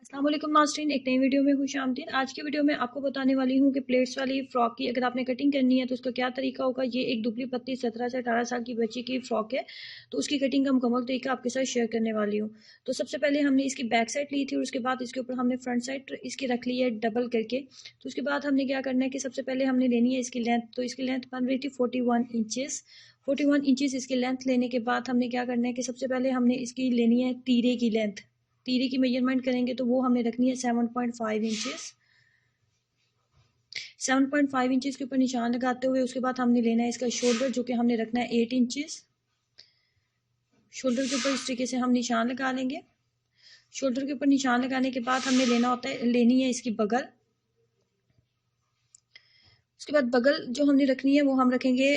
अस्सलाम वालेकुम नाज़रीन, एक नई वीडियो में खुशामदीद। आज की वीडियो में आपको बताने वाली हूँ कि प्लेट्स वाली फ़्रॉक की अगर आपने कटिंग करनी है तो उसका क्या तरीका होगा। ये एक दुबली पतली 17 से 18 साल की बच्ची की फ़्रॉक है, तो उसकी कटिंग का मुकम्मल तरीका आपके साथ शेयर करने वाली हूँ। तो सबसे पहले हमने इसकी बैक साइड ली थी और उसके बाद इसके ऊपर हमने फ्रंट साइड इसकी रख ली है डबल करके। तो उसके बाद हमने क्या करना है कि सबसे पहले हमने लेनी है इसकी लेंथ। तो इसकी लेंथ बन रही थी 41 इंचेस। 41 इंचेस इसकी लेंथ लेने के बाद हमने क्या करना है कि सबसे पहले हमने इसकी लेनी है तीरे की लेंथ। तीरे की मेजरमेंट करेंगे तो वो हमने रखनी है 7.5 इंचेस। 7.5 इंचेस के ऊपर निशान लगाते हुए उसके बाद हमने लेना है इसका शोल्डर, जो कि हमने रखना है 8 इंचेस। शोल्डर के ऊपर इस तरीके से हम निशान लगा लेंगे। शोल्डर के ऊपर निशान लगाने के बाद हमने लेनी है इसकी बगल। उसके बाद बगल जो हमने रखनी है वो हम रखेंगे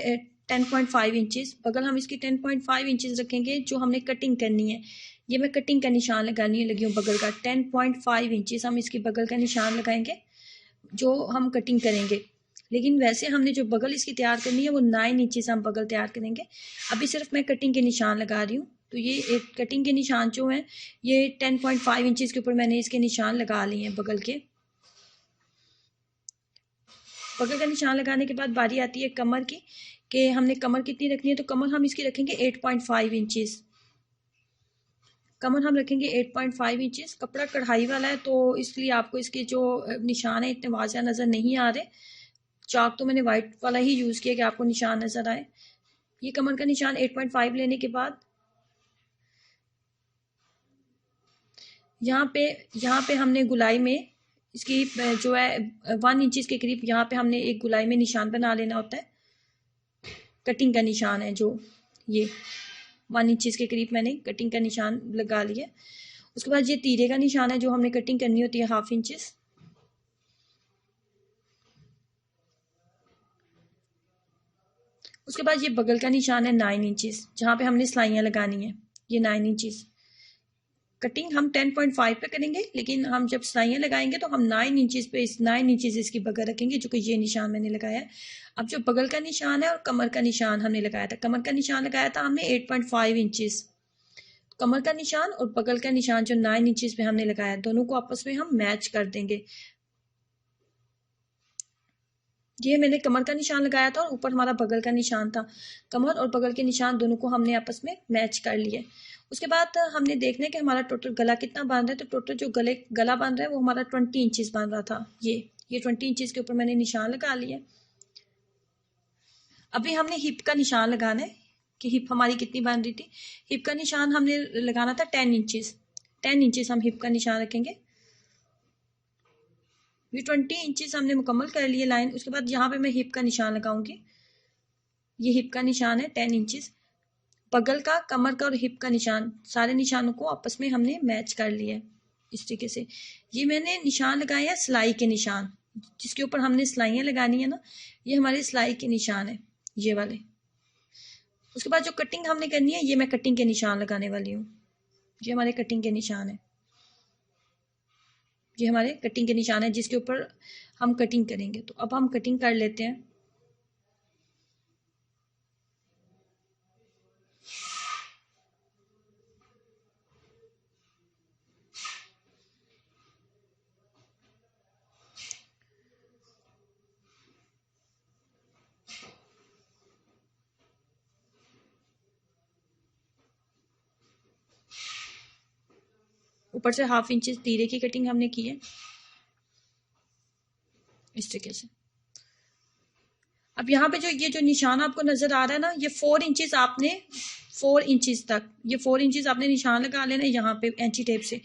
10.5 इंचेस। बगल हम इसकी 10.5 इंचेस रखेंगे जो हमने कटिंग करनी है। ये मैं कटिंग का निशान लगाने लगी हूँ बगल का। 10.5 इंचेस हम इसकी बगल का निशान लगाएंगे जो हम कटिंग करेंगे। लेकिन वैसे हमने जो बगल इसकी तैयार करनी है वो 9 इंचेस हम बगल तैयार करेंगे। अभी सिर्फ मैं कटिंग के निशान लगा रही हूँ। तो ये एक कटिंग के निशान जो हैं ये 10.5 इंचेस के ऊपर मैंने इसके निशान लगा लिए हैं बगल के। बगल का निशान लगाने के बाद बारी आती है कमर की, कि हमने कमर कितनी रखनी है। तो कमर हम इसकी रखेंगे 8.5 इंचेस। कमर हम रखेंगे 8.5 इंचेस। कपड़ा कढ़ाई वाला है तो इसलिए आपको इसके जो निशान है इतने वाज़ह नज़र नहीं आ रहे। चाक तो मैंने वाइट वाला ही यूज़ किया कि आपको निशान नज़र आए। ये कमर का निशान 8.5 लेने के बाद यहाँ पे यहाँ पे हमने गुलाई में इसकी जो है 1 इंचेस के करीब यहाँ पे हमने एक गुलाई में निशान बना लेना होता है। कटिंग का निशान है जो ये 1 इंचेस के करीब मैंने कटिंग का निशान लगा लिया। उसके बाद ये तीरे का निशान है जो हमने कटिंग करनी होती है 1/2 इंचेस। उसके बाद ये बगल का निशान है 9 इंचेस, जहाँ पे हमने सिलाइयाँ लगानी है। ये 9 इंचेस कटिंग हम 10.5 पे करेंगे, लेकिन हम जब सिलाइयाँ लगाएंगे तो हम 9 इंचेस पे 9 इंचेस इसकी बगल रखेंगे, जो कि ये निशान मैंने लगाया है। अब जो बगल का निशान है और कमर का निशान हमने लगाया था, कमर का निशान लगाया था हमने 8.5 इंचेस। कमर का निशान और बगल का निशान जो 9 इंचेस पे हमने लगाया, दोनों को आपस में हम मैच कर देंगे। ये मैंने कमर का निशान लगाया था और ऊपर हमारा बगल का निशान था। कमर और बगल के निशान दोनों को हमने आपस में मैच कर लिया। उसके बाद हमने देखना है कि हमारा टोटल गला कितना बांध रहा है। तो टोटल जो गला बांध रहा है वो हमारा 20 इंचेस बांध रहा था। ये 20 इंचेस के ऊपर मैंने निशान लगा लिया। अभी हमने हिप का निशान लगाना है कि हिप हमारी कितनी बांध रही थी। हिप का निशान हमने लगाना था 10 इंचेस। 10 इंचेस हम हिप का निशान रखेंगे। ये 20 इंचेस हमने मुकम्मल कर लिए लाइन। उसके बाद यहाँ पे मैं हिप का निशान लगाऊंगी। ये हिप का निशान है 10 इंचेस। बगल का, कमर का और हिप का निशान, सारे निशानों को आपस में हमने मैच कर लिया है इस तरीके से। ये मैंने निशान लगाए हैं सिलाई के निशान, जिसके ऊपर हमने सिलाइयाँ लगानी है ना, ये हमारे सिलाई के निशान है ये वाले। उसके बाद जो कटिंग हमने करनी है ये मैं कटिंग के निशान लगाने वाली हूँ। ये हमारे कटिंग के निशान है। ये हमारे कटिंग के निशान है जिसके ऊपर हम कटिंग करेंगे। तो अब हम कटिंग कर लेते हैं। ऊपर से 1/2 इंच तीरे की कटिंग हमने की है इस तरीके से। अब यहाँ पे जो ये जो निशान आपको नजर आ रहा है ना, ये 4 इंचेस आपने 4 इंचेस तक, ये 4 इंचेस आपने निशान लगा लेना यहाँ पे एंची टेप से।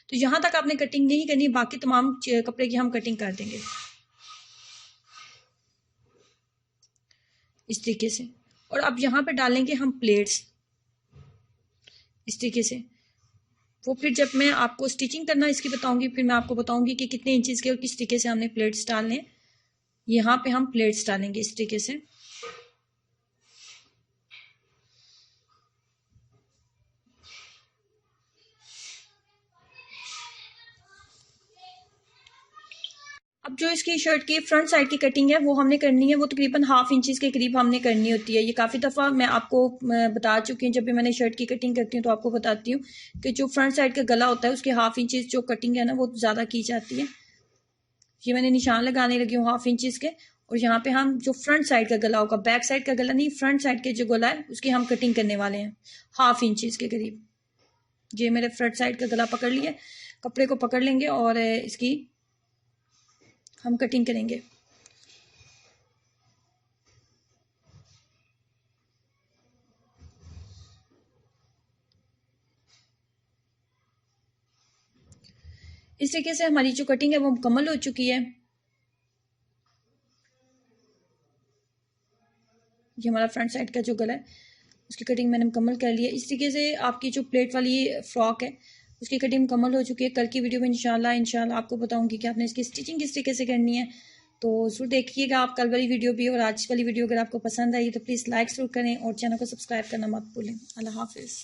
तो यहाँ तक आपने कटिंग नहीं करनी, बाकी तमाम कपड़े की हम कटिंग कर देंगे इस तरीके से। और अब यहाँ पे डालेंगे हम प्लेट्स इस तरीके से। वो फिर जब मैं आपको स्टिचिंग करना इसकी बताऊंगी, फिर मैं आपको बताऊंगी कि कितने इंचेस के और किस तरीके से हमने प्लेट्स डालने। यहाँ पे हम प्लेट्स डालेंगे इस तरीके से। अब जो इसकी शर्ट की फ्रंट साइड की कटिंग है वो हमने करनी है, वो तकरीबन 1/2 इंच के करीब हमने करनी होती है। ये काफ़ी दफ़ा मैं आपको बता चुकी हूँ, जब भी मैंने शर्ट की कटिंग करती हूँ तो आपको बताती हूँ कि जो फ्रंट साइड का गला होता है उसके 1/2 इंच जो कटिंग है ना वो ज़्यादा की जाती है। ये मैंने निशान लगाने लगी हूँ 1/2 इंच के, और यहाँ पे हम जो फ्रंट साइड का गला होगा, बैक साइड का गला नहीं, फ्रंट साइड के जो गला है उसकी हम कटिंग करने वाले हैं 1/2 इंच के करीब। ये मेरे फ्रंट साइड का गला पकड़ लिया, कपड़े को पकड़ लेंगे और इसकी हम कटिंग करेंगे। इस तरीके से हमारी जो कटिंग है वो मुकम्मल हो चुकी है। ये हमारा फ्रंट साइड का जो गला है उसकी कटिंग मैंने मुकम्मल कर लिया। इस तरीके से आपकी जो प्लेट वाली फ्रॉक है उसकी कटिंग मुकम्मल हो चुकी है। कल की वीडियो में इंशाल्लाह आपको बताऊंगी कि आपने इसकी स्टिचिंग किस तरीके से करनी है, तो ज़रूर देखिएगा आप कल वाली वीडियो भी और आज वाली वीडियो। अगर आपको पसंद आई तो प्लीज़ लाइक ज़रूर करें और चैनल को सब्सक्राइब करना मत भूलें। अल्लाह हाफिज़।